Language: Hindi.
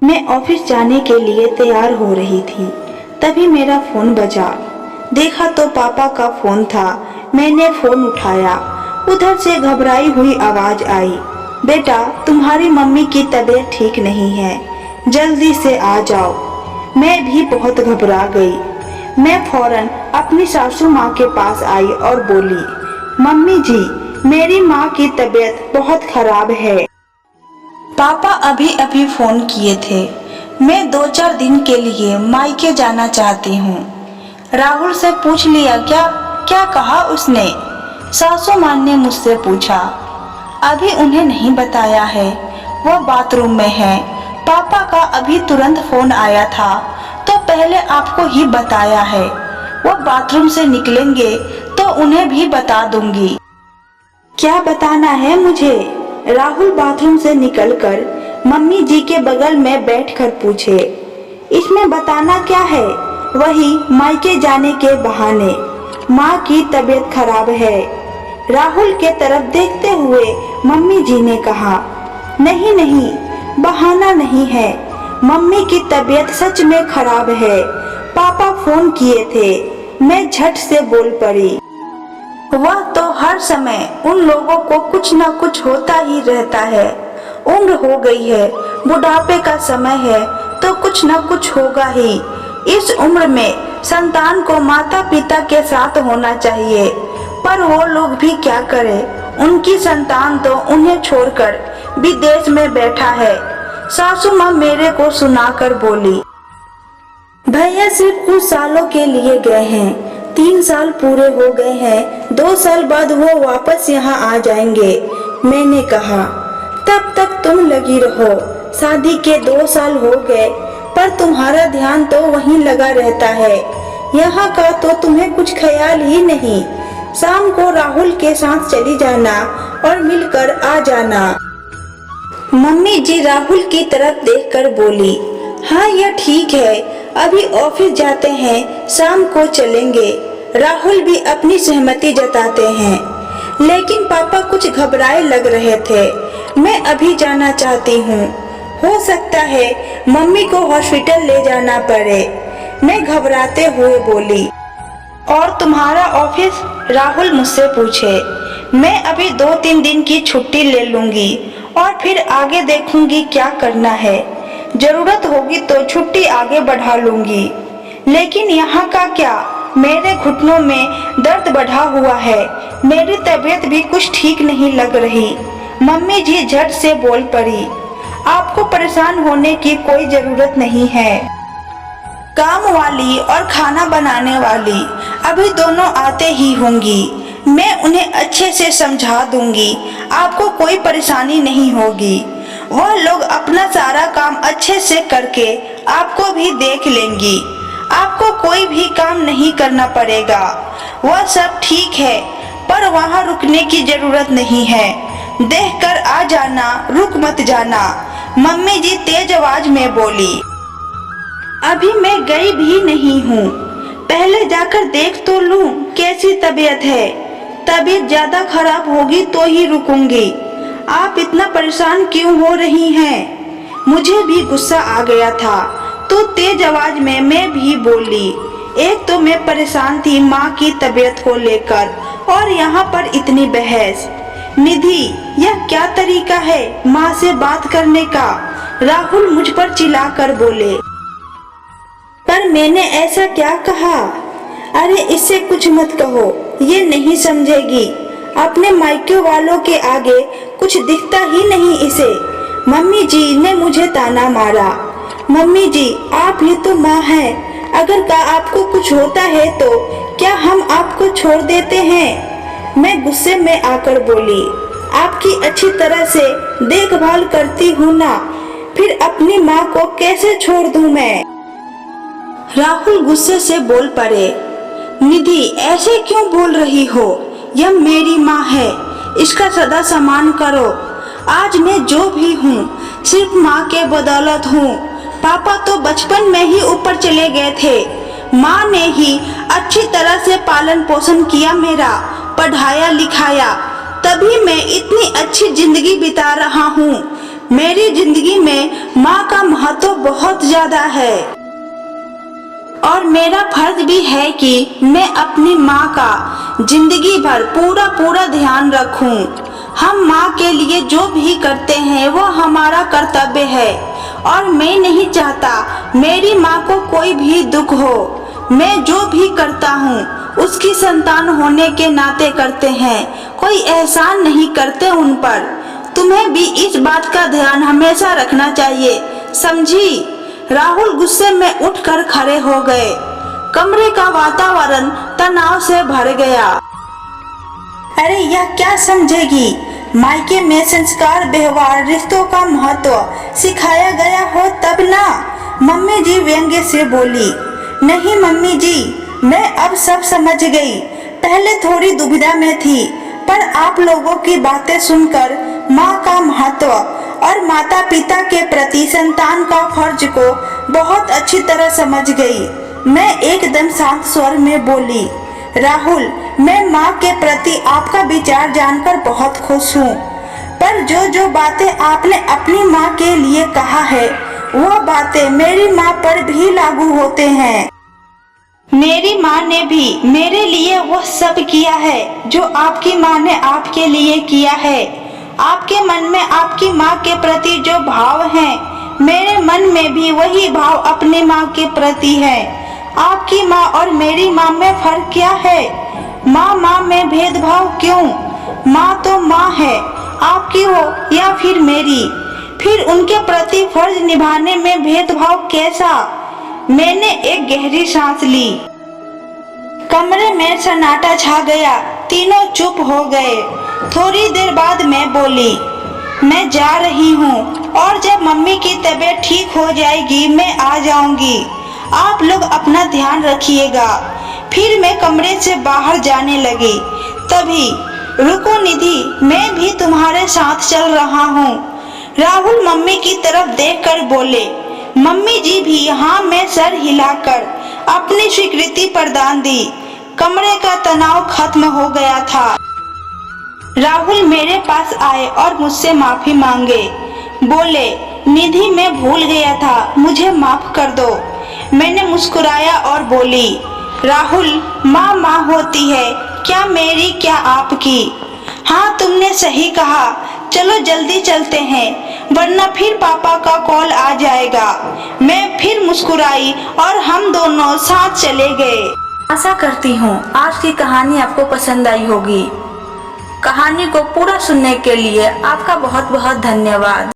मैं ऑफिस जाने के लिए तैयार हो रही थी, तभी मेरा फोन बजा। देखा तो पापा का फोन था। मैंने फोन उठाया। उधर से घबराई हुई आवाज आई, बेटा तुम्हारी मम्मी की तबीयत ठीक नहीं है, जल्दी से आ जाओ। मैं भी बहुत घबरा गई। मैं फौरन अपनी सासू माँ के पास आई और बोली, मम्मी जी मेरी माँ की तबीयत बहुत खराब है। पापा अभी अभी फोन किए थे। मैं 2-4 दिन के लिए मायके जाना चाहती हूँ। राहुल से पूछ लिया क्या? क्या कहा उसने? सासू माँ ने मुझसे पूछा। अभी उन्हें नहीं बताया है, वो बाथरूम में है। पापा का अभी तुरंत फोन आया था तो पहले आपको ही बताया है। वो बाथरूम से निकलेंगे तो उन्हें भी बता दूंगी। क्या बताना है मुझे? राहुल बाथरूम से निकलकर मम्मी जी के बगल में बैठकर पूछे। इसमें बताना क्या है? वही मायके जाने के बहाने। माँ की तबीयत खराब है। राहुल के तरफ देखते हुए मम्मी जी ने कहा, नहीं नहीं, बहाना नहीं है, मम्मी की तबीयत सच में खराब है। पापा फोन किए थे। मैं झट से बोल पड़ी। वह तो हर समय उन लोगों को कुछ न कुछ होता ही रहता है। उम्र हो गई है, बुढ़ापे का समय है तो कुछ न कुछ होगा ही। इस उम्र में संतान को माता पिता के साथ होना चाहिए, पर वो लोग भी क्या करें, उनकी संतान तो उन्हें छोड़कर विदेश में बैठा है। सासू माँ मेरे को सुनाकर बोली, भैया सिर्फ कुछ सालों के लिए गए हैं, 3 साल पूरे हो गए हैं, 2 साल बाद वो वापस यहाँ आ जाएंगे। मैंने कहा, तब तक तुम लगी रहो। शादी के 2 साल हो गए पर तुम्हारा ध्यान तो वहीं लगा रहता है, यहाँ का तो तुम्हें कुछ ख्याल ही नहीं। शाम को राहुल के साथ चली जाना और मिलकर आ जाना। मम्मी जी राहुल की तरफ देखकर बोली, हाँ यह ठीक है, अभी ऑफिस जाते हैं, शाम को चलेंगे। राहुल भी अपनी सहमति जताते हैं, लेकिन पापा कुछ घबराए लग रहे थे। मैं अभी जाना चाहती हूँ, हो सकता है मम्मी को हॉस्पिटल ले जाना पड़े। मैं घबराते हुए बोली। और तुम्हारा ऑफिस? राहुल मुझसे पूछे। मैं अभी 2-3 दिन की छुट्टी ले लूंगी और फिर आगे देखूंगी क्या करना है। जरूरत होगी तो छुट्टी आगे बढ़ा लूंगी। लेकिन यहाँ का क्या? मेरे घुटनों में दर्द बढ़ा हुआ है, मेरी तबीयत भी कुछ ठीक नहीं लग रही। मम्मी जी झट से बोल पड़ी, आपको परेशान होने की कोई जरूरत नहीं है। काम वाली और खाना बनाने वाली अभी दोनों आते ही होंगी। मैं उन्हें अच्छे से समझा दूंगी, आपको कोई परेशानी नहीं होगी। वह लोग अपना सारा काम अच्छे से करके आपको भी देख लेंगी। आपको कोई भी काम नहीं करना पड़ेगा। वह सब ठीक है, पर वहाँ रुकने की जरूरत नहीं है। देखकर आ जाना, रुक मत जाना। मम्मी जी तेज आवाज में बोली। अभी मैं गई भी नहीं हूँ, पहले जाकर देख तो लूं कैसी तबीयत है। तबीयत ज्यादा खराब होगी तो ही रुकूंगी। आप इतना परेशान क्यों हो रही हैं? मुझे भी गुस्सा आ गया था तो तेज आवाज में मैं भी बोली। एक तो मैं परेशान थी माँ की तबीयत को लेकर और यहाँ पर इतनी बहस। निधि, यह क्या तरीका है माँ से बात करने का? राहुल मुझ पर चिल्लाकर बोले। पर मैंने ऐसा क्या कहा? अरे इससे कुछ मत कहो, ये नहीं समझेगी। अपने मायके वालों के आगे कुछ दिखता ही नहीं इसे। मम्मी जी ने मुझे ताना मारा। मम्मी जी आप ही तो माँ हैं, अगर का आपको कुछ होता है तो क्या हम आपको छोड़ देते हैं? मैं गुस्से में आकर बोली, आपकी अच्छी तरह से देखभाल करती हूँ ना, फिर अपनी माँ को कैसे छोड़ दूँ मैं? राहुल गुस्से से बोल पड़े, निधि ऐसे क्यों बोल रही हो? यह मेरी माँ है, इसका सदा सम्मान करो। आज मैं जो भी हूँ सिर्फ माँ के बदौलत हूँ। पापा तो बचपन में ही ऊपर चले गए थे, माँ ने ही अच्छी तरह से पालन पोषण किया, मेरा पढ़ाया लिखाया, तभी मैं इतनी अच्छी जिंदगी बिता रहा हूँ। मेरी जिंदगी में माँ का महत्व बहुत ज्यादा है और मेरा फर्ज भी है कि मैं अपनी माँ का जिंदगी भर पूरा ध्यान रखूं। हम माँ के लिए जो भी करते हैं वो हमारा कर्तव्य है और मैं नहीं चाहता मेरी माँ को कोई भी दुख हो। मैं जो भी करता हूँ उसकी संतान होने के नाते करते हैं, कोई एहसान नहीं करते उन पर। तुम्हें भी इस बात का ध्यान हमेशा रखना चाहिए, समझी? राहुल गुस्से में उठकर खड़े हो गए। कमरे का वातावरण तनाव से भर गया। अरे यह क्या समझेगी? मायके में संस्कार, व्यवहार, रिश्तों का महत्व सिखाया गया हो तब ना। मम्मी जी व्यंग्य से बोली। नहीं मम्मी जी, मैं अब सब समझ गई। पहले थोड़ी दुविधा में थी, पर आप लोगों की बातें सुनकर माँ का महत्व और माता पिता के प्रति संतान का फर्ज को बहुत अच्छी तरह समझ गई। मैं एकदम शांत स्वर में बोली, राहुल, मैं माँ के प्रति आपका विचार जानकर बहुत खुश हूँ, पर जो बातें आपने अपनी माँ के लिए कहा है वह बातें मेरी माँ पर भी लागू होते हैं। मेरी माँ ने भी मेरे लिए वह सब किया है जो आपकी माँ ने आपके लिए किया है। आपके मन में आपकी माँ के प्रति जो भाव हैं, मेरे मन में भी वही भाव अपनी माँ के प्रति है। आपकी माँ और मेरी माँ में फर्क क्या है? माँ में भेदभाव क्यों? माँ तो माँ है, आपकी हो या फिर मेरी, फिर उनके प्रति फर्ज निभाने में भेदभाव कैसा? मैंने एक गहरी सांस ली। कमरे में सन्नाटा छा गया। तीनों चुप हो गए। थोड़ी देर बाद मैं बोली, मैं जा रही हूँ और जब मम्मी की तबीयत ठीक हो जाएगी मैं आ जाऊंगी। आप लोग अपना ध्यान रखिएगा। फिर मैं कमरे से बाहर जाने लगी। तभी, रुको निधि, मैं भी तुम्हारे साथ चल रहा हूँ। राहुल मम्मी की तरफ देखकर बोले। मम्मी जी भी हाँ में सर हिलाकर अपनी स्वीकृति प्रदान दी। कमरे का तनाव खत्म हो गया था। राहुल मेरे पास आए और मुझसे माफी मांगे। बोले, निधि मैं भूल गया था, मुझे माफ कर दो। मैंने मुस्कुराया और बोली, राहुल, माँ होती है, क्या मेरी क्या आपकी। हाँ तुमने सही कहा, चलो जल्दी चलते हैं वरना फिर पापा का कॉल आ जाएगा। मैं फिर मुस्कुराई और हम दोनों साथ चले गए। आशा करती हूँ आज की कहानी आपको पसंद आई होगी। कहानी को पूरा सुनने के लिए आपका बहुत बहुत धन्यवाद।